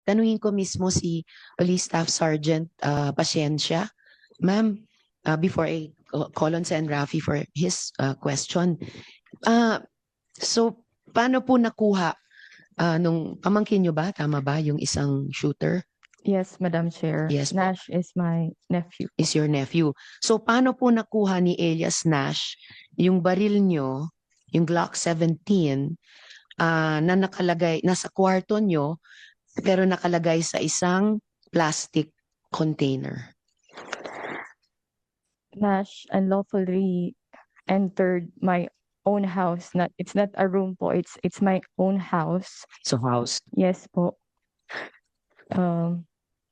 tanungin ko mismo si Police Staff Sergeant Pasensya. Ma'am, before I call on Sen. Rafi for his question. So, paano po nakuha nung pamangkin nyo ba? Tama ba yung isang shooter? Yes, Madam Chair. Yes po. Nash is my nephew. Is your nephew. So, paano po nakuha ni Elias Nash yung baril nyo, yung Glock 17, na nakalagay, nasa kwarto nyo, pero nakalagay sa isang plastic container? Nash unlawfully entered my own house. It's not a room po. It's my own house. So, house. Yes po.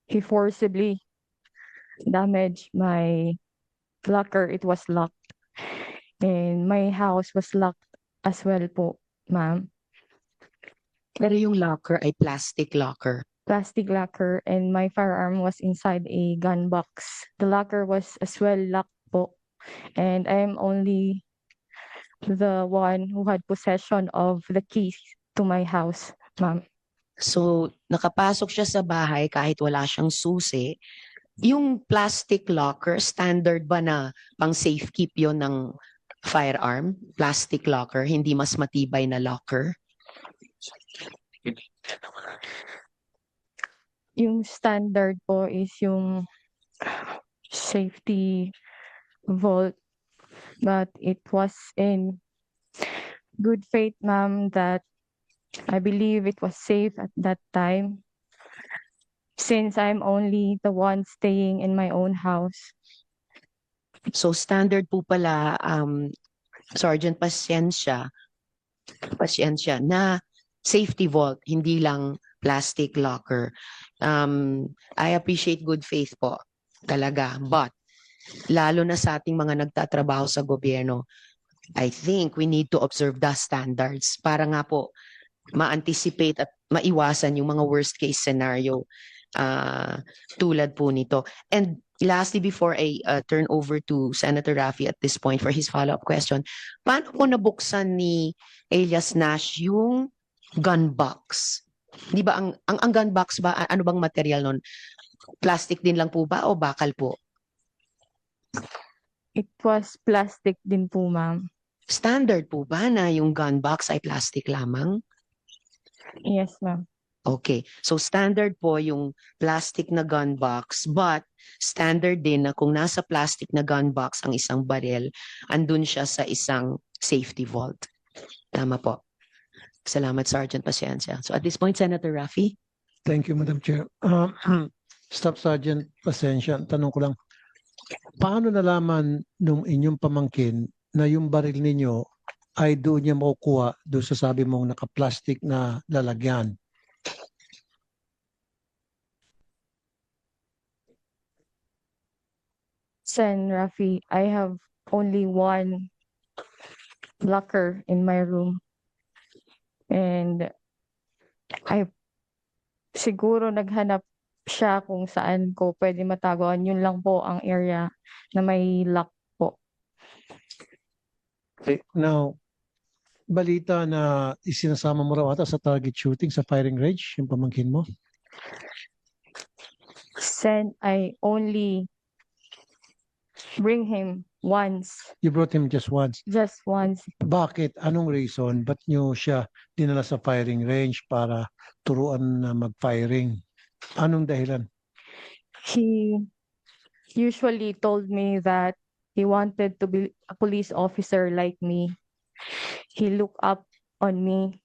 He forcibly damaged my locker. It was locked. And my house was locked as well po, ma'am. Pero yung locker ay plastic locker. Plastic locker, and my firearm was inside a gun box. The locker was as well locked po. And I am only the one who had possession of the keys to my house, ma'am. So, nakapasok siya sa bahay kahit wala siyang susi. Yung plastic locker, standard ba na pang safekeep yon ng firearm? Plastic locker, hindi mas matibay na locker? Yung standard po is yung safety vault, but it was in good faith, ma'am, that I believe it was safe at that time, since I'm only the one staying in my own house. So, standard po pala, Sergeant Pasensya, na safety vault, hindi lang plastic locker. I appreciate good faith po, talaga. But, lalo na sa ating mga nagtatrabaho sa gobyerno, I think we need to observe the standards para nga po ma-anticipate at maiwasan yung mga worst case scenario tulad po nito. And lastly, before I turn over to Senator Rafi at this point for his follow-up question, paano po nabuksan ni Elias Nash yung gun box? Di ba ang gun box ba, ano bang material nun? Plastic din lang po ba o bakal po? It was plastic din po, ma'am. Standard po ba na yung gun box ay plastic lamang? Yes, ma'am. Okay. So standard po yung plastic na gun box, but standard din na kung nasa plastic na gun box ang isang baril, andun siya sa isang safety vault. Tama po. Salamat, Sergeant Pasensya. So at this point, Senator Rafi? Thank you, Madam Chair. Staff Sergeant Pasensya, tanong ko lang, paano nalaman nung inyong pamangkin na yung baril ninyo ay doon niya makukuha doon sa sabi mong naka-plastic na lalagyan? Sen. Rafi, I have only one locker in my room. And siguro naghanap siya kung saan ko pwede mataguan. Yun lang po ang area na may lock po. Okay. Now, balita na isinasama mo raw ata sa target shooting sa firing range, yung pamangkin mo? Sen, I only bring him once. You brought him just once. Just once. Bakit? Anong reason? Ba't nyo siya dinala sa firing range para turuan na mag-firing? Anong dahilan? He usually told me that he wanted to be a police officer like me. He looked up on me.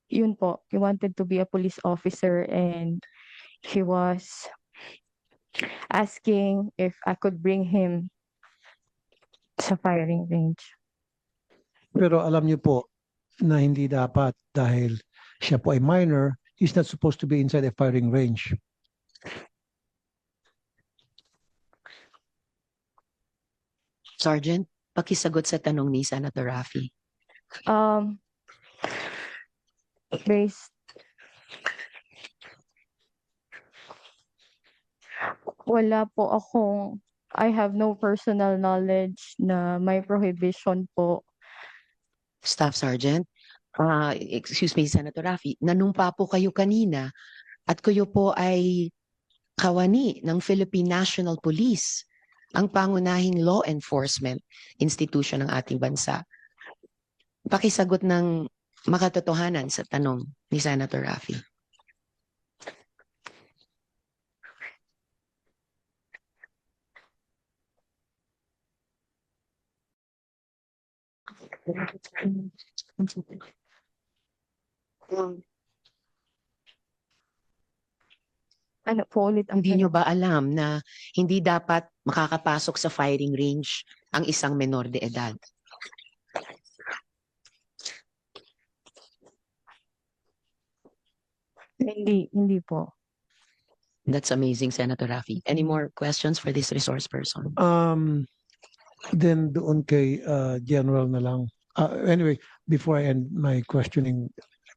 Yun po, he wanted to be a police officer, and he was asking if I could bring him sa firing range. Pero alam niyo po na hindi dapat dahil siya po ay minor, he's not supposed to be inside a firing range. Sergeant, pakisagot sa tanong ni Senator Rafi. Based wala po akong, I have no personal knowledge na may prohibition po. Staff Sergeant, excuse me, Senator Raffy, nanumpa po kayo kanina at kayo po ay kawani ng Philippine National Police, ang pangunahing law enforcement institution ng ating bansa. Pakisagot ng makatotohanan sa tanong ni Senator Raffy. Ano po ulit ang Hindi nyo ba alam na hindi dapat makakapasok sa firing range ang isang menor de edad? Hindi po. That's amazing, Senator Raffy. Any more questions for this resource person? Then doon kay General na lang. Anyway, before I end my questioning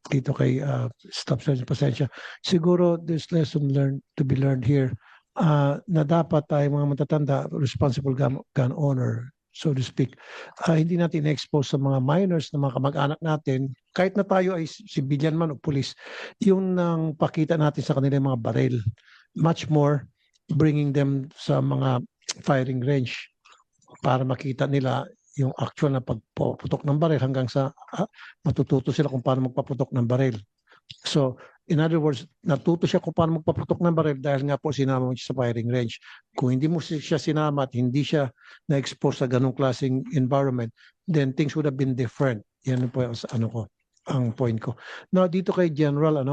dito kay Staff Sergeant Pasensya, siguro there's lesson learned to be learned here na dapat tayo mga matatanda, responsible gun owner, so to speak, hindi natin expose sa mga minors na mga kamag-anak natin, kahit na tayo ay civilian man o police, yung nang pakita natin sa kanila yung mga baril. Much more bringing them sa mga firing range para makita nila yung actual na pagputok ng baril hanggang sa matututo sila kung paano magpaputok ng baril. So, in other words, natuto siya kung paano magpaputok ng baril dahil nga po sinama mo siya sa firing range. Kung hindi mo siya sinama at hindi siya na-expose sa ganong klaseng environment, then things would have been different. Yan po ang ang point ko. Now, dito kay General,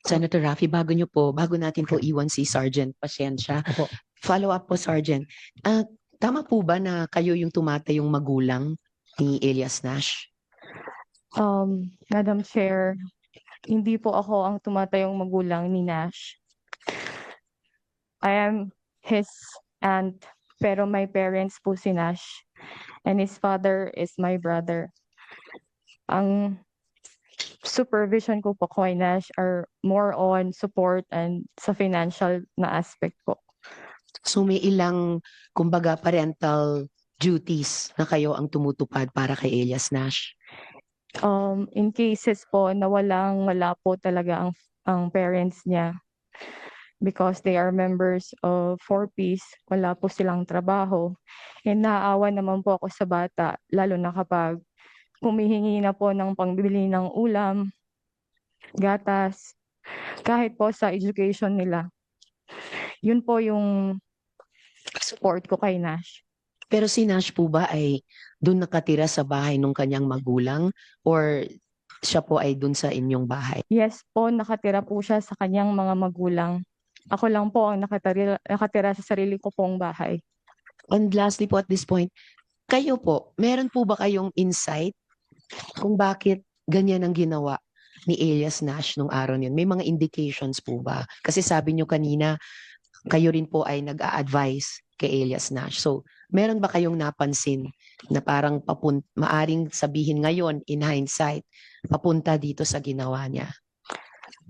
Senator Raffy, bago natin po iwan si Sergeant Pasensya, Opo. follow up po, Sergeant. Tama po ba na kayo yung tumatayong magulang ni Elias Nash? Madam Chair, hindi po ako ang tumatayong magulang ni Nash. I am his aunt, pero my parents po si Nash. And his father is my brother. Ang supervision ko po kay Nash are more on support and sa financial na aspect po. So may ilang, kumbaga, parental duties na kayo ang tumutupad para kay Elias Nash? In cases po na wala po talaga ang parents niya because they are members of 4Ps, wala po silang trabaho. And naaawa naman po ako sa bata, lalo na kapag humihingi na po ng pangbili ng ulam, gatas, kahit po sa education nila. Yun po yung support ko kay Nash. Pero si Nash po ba ay doon nakatira sa bahay ng kanyang magulang or siya po ay doon sa inyong bahay? Yes po, nakatira po siya sa kanyang mga magulang. Ako lang po ang nakatira sa sarili ko pong bahay. And lastly po at this point, kayo po, meron po ba kayong insight kung bakit ganyan ang ginawa ni Elias Nash nung araw niyon? May mga indications po ba? Kasi sabi niyo kanina, kayo rin po ay nag-a-advise kay Elias Nash. So, meron ba kayong napansin na parang maaring sabihin ngayon in hindsight, papunta dito sa ginawa niya?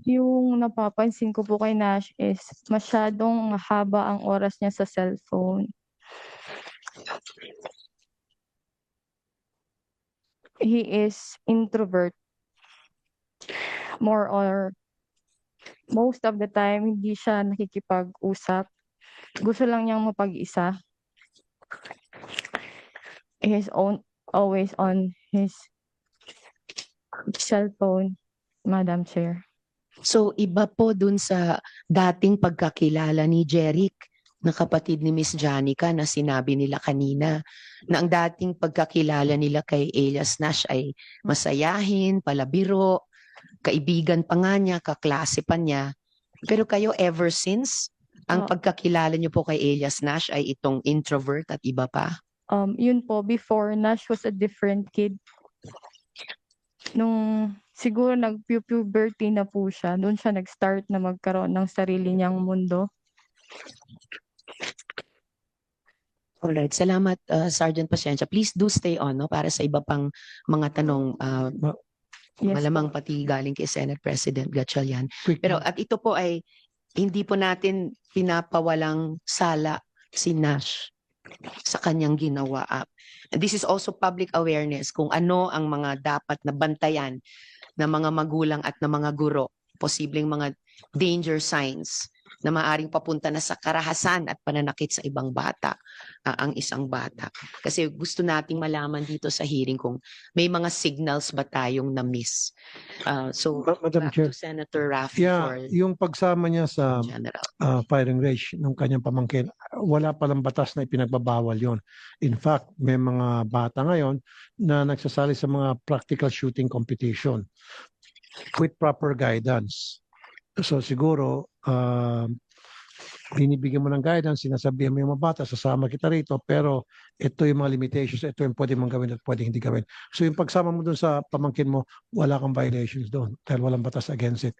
Yung napapansin ko po kay Nash is masyadong mahaba ang oras niya sa cellphone. He is introvert. Most of the time, hindi siya nakikipag-usap. Gusto lang niyang mapag-isa. He is always on his cellphone, Madam Chair. So, iba po dun sa dating pagkakilala ni Jeric na kapatid ni Miss Janica na sinabi nila kanina na ang dating pagkakilala nila kay Elias Nash ay masayahin, palabiro, kaibigan pa nga niya, kaklase pa niya. Pero kayo ever since, ang pagkakilala niyo po kay Elias Nash ay itong introvert at iba pa? Yun po, before Nash was a different kid. Nung siguro nag-puberty na po siya, doon siya nag-start na magkaroon ng sarili niyang mundo. Alright, salamat Sergeant Pasensya. Please do stay on para sa iba pang mga tanong, Yes malamang po. pati galing kay Senate President Gatchalian. quick, Pero at ito po ay hindi po natin pinapawalang sala si Nash sa kanyang ginawa. This is also public awareness kung ano ang mga dapat na bantayan ng mga magulang at ng mga guro, posibleng mga danger signs na maaring papunta na sa karahasan at pananakit sa ibang bata, ang isang bata. Kasi gusto nating malaman dito sa hearing kung may mga signals ba tayong na-miss. So, Madam back Chair, to Senator Raffy for yung pagsama niya sa general. firing range ng kanyang pamangkin, wala palang batas na ipinagbabawal yon. In fact, may mga bata ngayon na nagsasali sa mga practical shooting competition with proper guidance. So siguro, binibigyan mo ng guidance, sinasabihan mo yung mga bata, sasama kita rito, pero ito yung mga limitations, ito yung pwede mong gawin at pwede hindi gawin. So yung pagsama mo dun sa pamangkin mo, wala kang violations doon dahil walang batas against it.